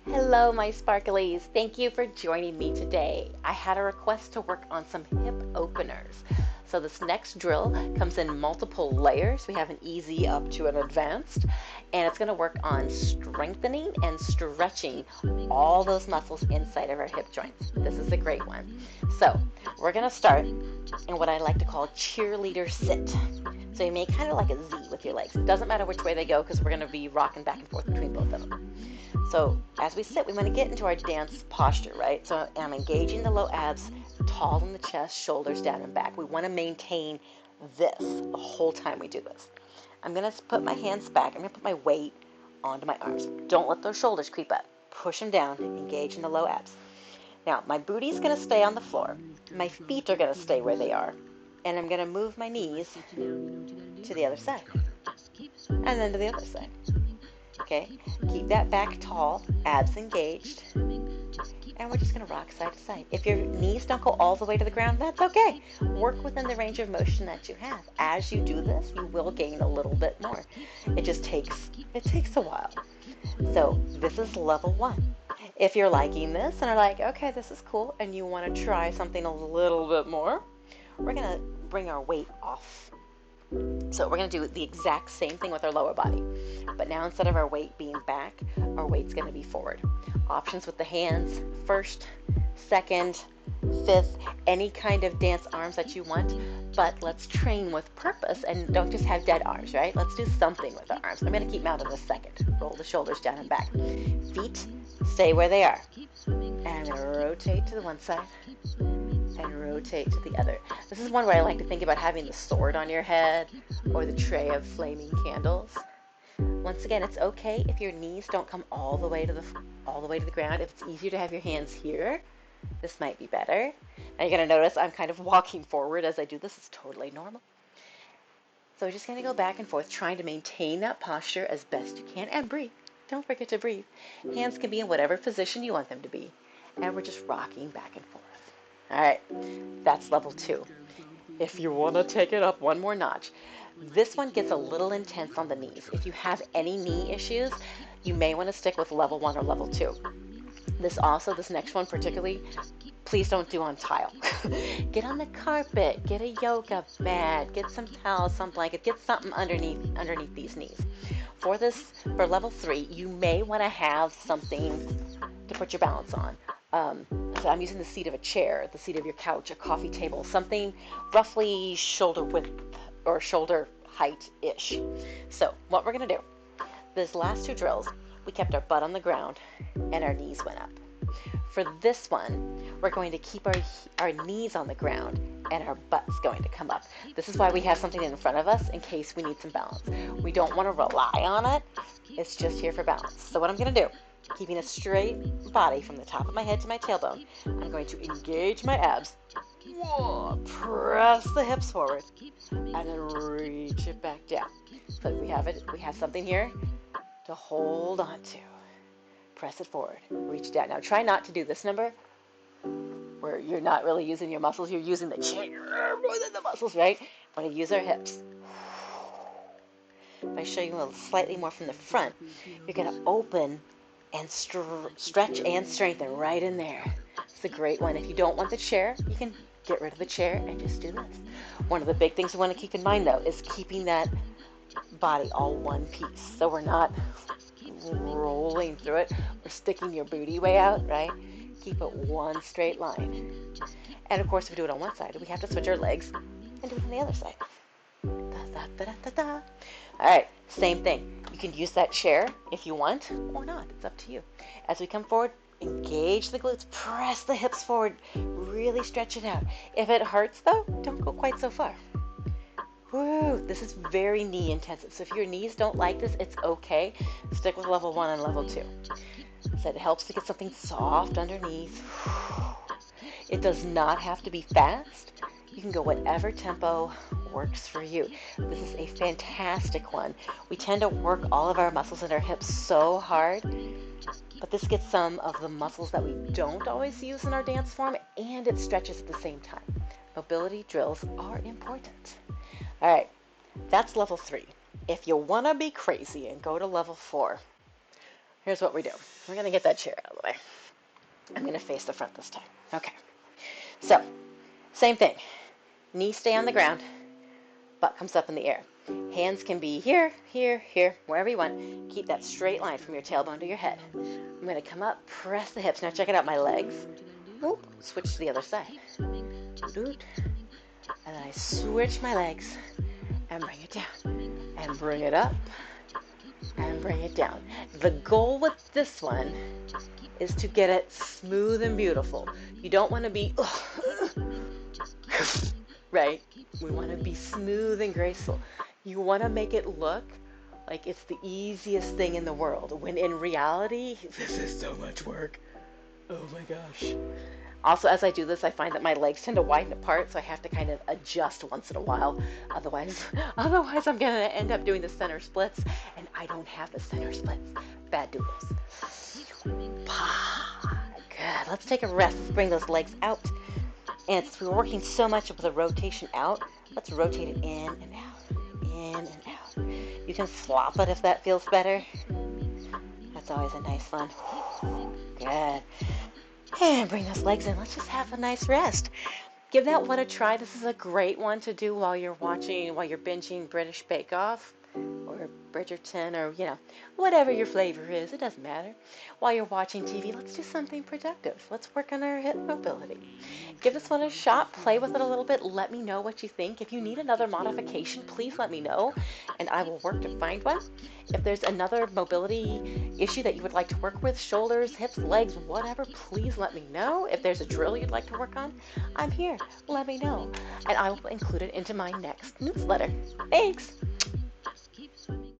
Hello, my sparklies. Thank you for joining me today. I had a request to work on some hip openers. So this next drill comes in multiple layers. We have an easy up to an advanced, and it's going to work on strengthening and stretching all those muscles inside of our hip joints. This is a great one. So we're going to start in what I like to call cheerleader sit. So you make kind of like a Z with your legs. It doesn't matter which way they go because we're going to be rocking back and forth between both of them. So as we sit, we want to get into our dance posture, right? So I'm engaging the low abs, tall in the chest, shoulders down and back. We want to maintain this the whole time we do this. I'm going to put my hands back. I'm going to put my weight onto my arms. Don't let those shoulders creep up. Push them down, engage in the low abs. Now, my booty's going to stay on the floor. My feet are going to stay where they are. And I'm going to move my knees to the other side. And then to the other side. Okay, keep that back tall, abs engaged, and we're just going to rock side to side. If your knees don't go all the way to the ground, that's okay. Work within the range of motion that you have. As you do this, you will gain a little bit more. It takes a while. So this is level 1. If you're liking this and are like, okay, this is cool, and you want to try something a little bit more, we're going to bring our weight off. So we're going to do the exact same thing with our lower body. But now instead of our weight being back, our weight's going to be forward. Options with the hands, first, second, fifth, any kind of dance arms that you want. But let's train with purpose and don't just have dead arms, right? Let's do something with our arms. I'm going to keep them out in a second. Roll the shoulders down and back. Feet stay where they are. And I'm going to rotate to the one side and rotate to the other. This is one where I like to think about having the sword on your head or the tray of flaming candles. Once again, it's okay if your knees don't come all the way to the ground. If it's easier to have your hands here, this might be better. Now you're going to notice I'm kind of walking forward as I do this. It's totally normal. So we're just going to go back and forth, trying to maintain that posture as best you can and breathe. Don't forget to breathe. Hands can be in whatever position you want them to be. And we're just rocking back and forth. All right, that's level 2. If you want to take it up one more notch, this one gets a little intense on the knees. If you have any knee issues, you may want to stick with level 1 or level 2. This next one particularly, please don't do on tile. Get on the carpet, get a yoga mat, get some towels, some blanket, get something underneath these knees. For level 3, you may want to have something to put your balance on. So I'm using the seat of a chair, the seat of your couch, a coffee table, something roughly shoulder width or shoulder height-ish. So what we're going to do, these last 2 drills, we kept our butt on the ground and our knees went up. For this one, we're going to keep our knees on the ground and our butt's going to come up. This is why we have something in front of us in case we need some balance. We don't want to rely on it. It's just here for balance. So what I'm going to do, keeping a straight body from the top of my head to my tailbone, I'm going to engage my abs. Whoa, press the hips forward, and then reach it back down. So we have something here to hold on to. Press it forward, reach down. Now try not to do this number where you're not really using your muscles, you're using the chair more than the muscles, right? We want to use our hips. If I show you a little slightly more from the front, you're going to open and stretch and strengthen right in there. It's a great one. If you don't want the chair, you can get rid of the chair and just do this. One of the big things we want to keep in mind, though, is keeping that body all one piece. So we're not rolling through it or sticking your booty way out, right? Keep it one straight line. And of course, if we do it on one side, we have to switch our legs and do it on the other side. All right, same thing. You can use that chair if you want or not. It's up to you. As we come forward, engage the glutes, press the hips forward, really stretch it out. If it hurts though, don't go quite so far. Woo, this is very knee intensive. So if your knees don't like this, it's okay. Stick with level 1 and level 2. So it helps to get something soft underneath. It does not have to be fast. You can go whatever tempo works for you. This is a fantastic one. We tend to work all of our muscles in our hips so hard, but this gets some of the muscles that we don't always use in our dance form, and it stretches at the same time. Mobility drills are important. All right, that's level 3. If you want to be crazy and go to level 4, here's what we do. We're going to get that chair out of the way. I'm going to face the front this time. Okay. So, same thing. Knees stay on the ground. Butt comes up in the air. Hands can be here, here, here, wherever you want. Keep that straight line from your tailbone to your head. I'm going to come up, press the hips. Now check it out, my legs. Oop, switch to the other side. And then I switch my legs and bring it down. And bring it up and bring it down. The goal with this one is to get it smooth and beautiful. You don't want to be, right? We want to be smooth and graceful. You want to make it look like it's the easiest thing in the world, when in reality, this is so much work. Oh my gosh. Also, as I do this, I find that my legs tend to widen apart, so I have to kind of adjust once in a while. Otherwise I'm going to end up doing the center splits, and I don't have the center splits. Bad doodles. Good. Let's take a rest. Let's bring those legs out. And since we're working so much with the rotation out, let's rotate it in and out, in and out. You can flop it if that feels better. That's always a nice one. Good. And bring those legs in. Let's just have a nice rest. Give that one a try. This is a great one to do while you're binging British Bake Off or Bridgerton, or, whatever your flavor is. It doesn't matter. While you're watching TV, let's do something productive. Let's work on our hip mobility. Give this one a shot. Play with it a little bit. Let me know what you think. If you need another modification, please let me know, and I will work to find one. If there's another mobility issue that you would like to work with, shoulders, hips, legs, whatever, please let me know. If there's a drill you'd like to work on, I'm here. Let me know, and I will include it into my next newsletter. Thanks.